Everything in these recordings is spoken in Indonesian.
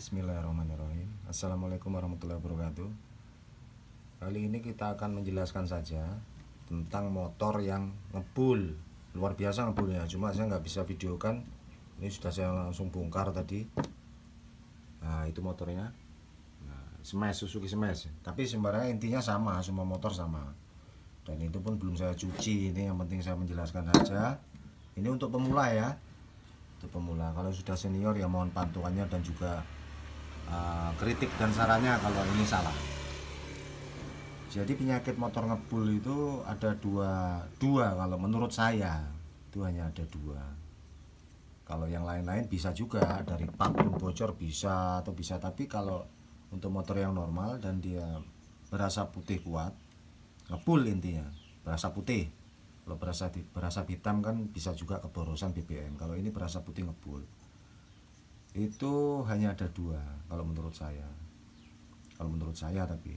Bismillahirrahmanirrahim. Assalamualaikum warahmatullahi wabarakatuh. Kali ini kita akan menjelaskan saja tentang motor yang ngebul. Luar biasa ngebulnya, cuma saya nggak bisa videokan. Ini sudah saya langsung bongkar tadi. Nah, itu motornya. Nah, Smash, Suzuki Smash. Tapi sebenarnya intinya sama, semua motor sama. Dan itu pun belum saya cuci. Ini yang penting saya menjelaskan saja. Ini untuk pemula ya. Untuk pemula. Kalau sudah senior ya mohon pantuannya dan juga kritik dan sarannya kalau ini salah. Jadi penyakit motor ngebul itu ada dua kalau menurut saya itu hanya ada dua. Kalau yang lain-lain bisa juga dari pak pun bocor bisa atau bisa, tapi kalau untuk motor yang normal dan dia berasa putih kuat, ngebul intinya berasa putih. Kalau berasa hitam kan bisa juga keborosan BBM. Kalau ini berasa putih ngebul, itu hanya ada dua kalau menurut saya. Tapi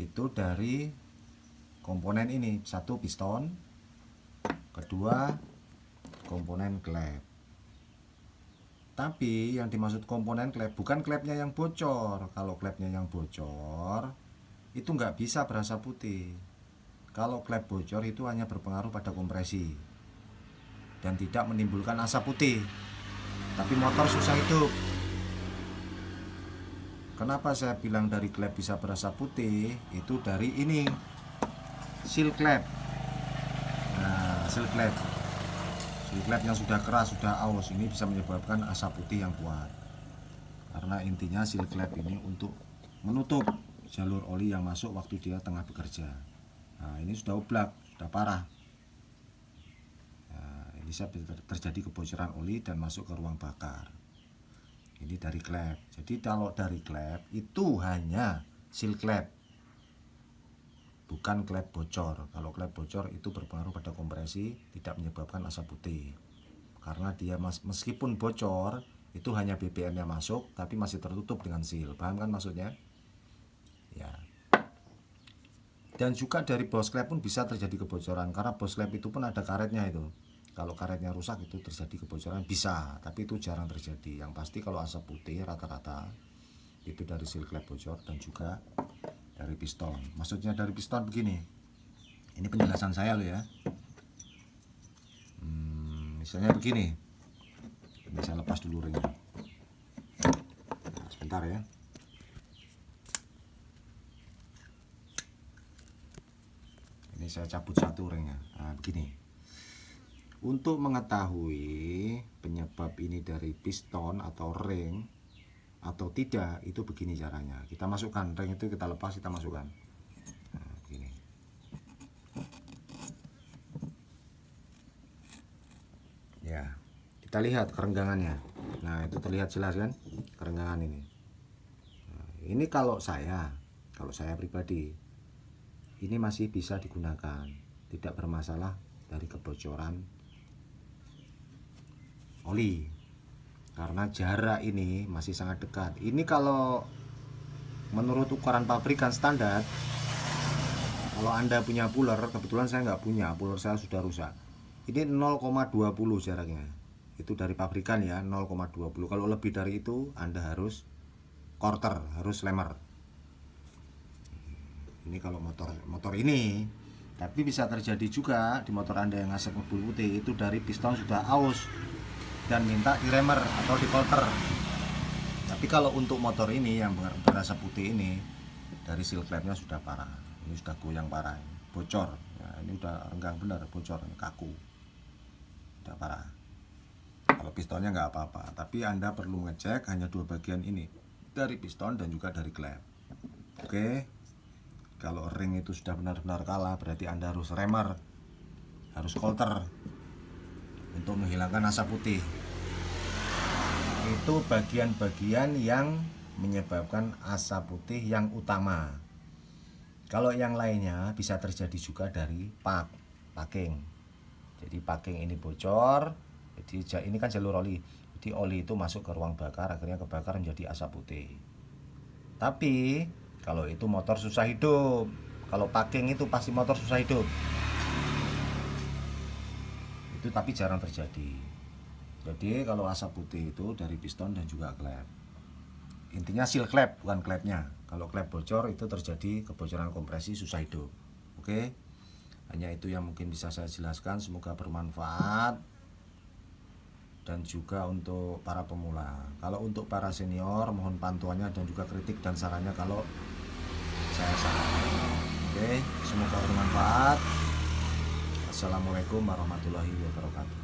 itu dari komponen ini, satu piston, kedua komponen klep. Tapi yang dimaksud komponen klep bukan klepnya yang bocor. Kalau klepnya yang bocor itu nggak bisa berasa putih. Kalau klep bocor itu hanya berpengaruh pada kompresi dan tidak menimbulkan asap putih. Tapi motor susah hidup. Kenapa saya bilang dari klep bisa berasa putih? Itu dari ini, seal klep. Nah, seal klep yang sudah keras, sudah aus, ini bisa menyebabkan asap putih yang kuat. Karena intinya seal klep ini untuk menutup jalur oli yang masuk waktu dia tengah bekerja. Nah, ini sudah oblak, sudah parah. Bisa terjadi kebocoran oli dan masuk ke ruang bakar. Ini dari klep. Jadi kalau dari klep itu hanya seal klep, bukan klep bocor. Kalau klep bocor itu berpengaruh pada kompresi, tidak menyebabkan asap putih. Karena dia meskipun bocor itu hanya BBM-nya masuk, tapi masih tertutup dengan seal. Paham kan maksudnya? Ya. Dan juga dari bos klep pun bisa terjadi kebocoran, karena bos klep itu pun ada karetnya itu. Kalau karetnya rusak itu terjadi kebocoran bisa, tapi itu jarang terjadi. Yang pasti kalau asap putih rata-rata itu dari seal klep bocor dan juga dari piston. Maksudnya dari piston begini. Ini penjelasan saya loh ya. Misalnya begini. Ini saya lepas dulu ringnya. Nah, sebentar ya. Ini saya cabut satu ringnya. Nah, begini. Untuk mengetahui penyebab ini dari piston atau ring atau tidak, itu begini caranya. Kita masukkan ring itu, kita lepas, kita masukkan. Nah, begini. Ya, kita lihat kerenggangannya. Nah, itu terlihat jelas kan kerenggangan ini. Nah, ini kalau saya pribadi, ini masih bisa digunakan, tidak bermasalah dari kebocoran oli, karena jarak ini masih sangat dekat. Ini kalau menurut ukuran pabrikan standar, kalau Anda punya puller, kebetulan saya nggak punya, puller saya sudah rusak, ini 0,20 jaraknya. Itu dari pabrikan ya, 0,20. Kalau lebih dari itu Anda harus quarter, harus lemer. Ini kalau motor ini. Tapi bisa terjadi juga di motor Anda yang asap ngebul putih itu dari piston sudah aus dan minta diremer atau di quarter. Tapi kalau untuk motor ini yang berasa putih ini, dari seal klepnya sudah parah. Ini sudah goyang parah, bocor. Ya, ini udah renggang benar, bocor, ini kaku, udah parah. Kalau pistonnya nggak apa-apa, tapi Anda perlu ngecek hanya dua bagian ini, dari piston dan juga dari klep. Oke. Kalau ring itu sudah benar-benar kalah, berarti Anda harus remer, harus quarter untuk menghilangkan asap putih. Itu bagian-bagian yang menyebabkan asap putih yang utama. Kalau yang lainnya bisa terjadi juga dari packing. Jadi packing ini bocor, jadi ini kan jalur oli. Jadi oli itu masuk ke ruang bakar, akhirnya kebakar menjadi asap putih. Tapi kalau itu motor susah hidup. Kalau packing itu pasti motor susah hidup. Itu tapi jarang terjadi. Jadi kalau asap putih itu dari piston dan juga klep. intinya seal klep, bukan klepnya. Kalau klep bocor itu terjadi kebocoran kompresi, susah hidup. Oke, hanya itu yang mungkin bisa saya jelaskan. Semoga bermanfaat dan juga untuk para pemula. Kalau untuk para senior, mohon bantuannya dan juga kritik dan sarannya kalau saya salah. Oke, semoga bermanfaat. Assalamualaikum warahmatullahi wabarakatuh.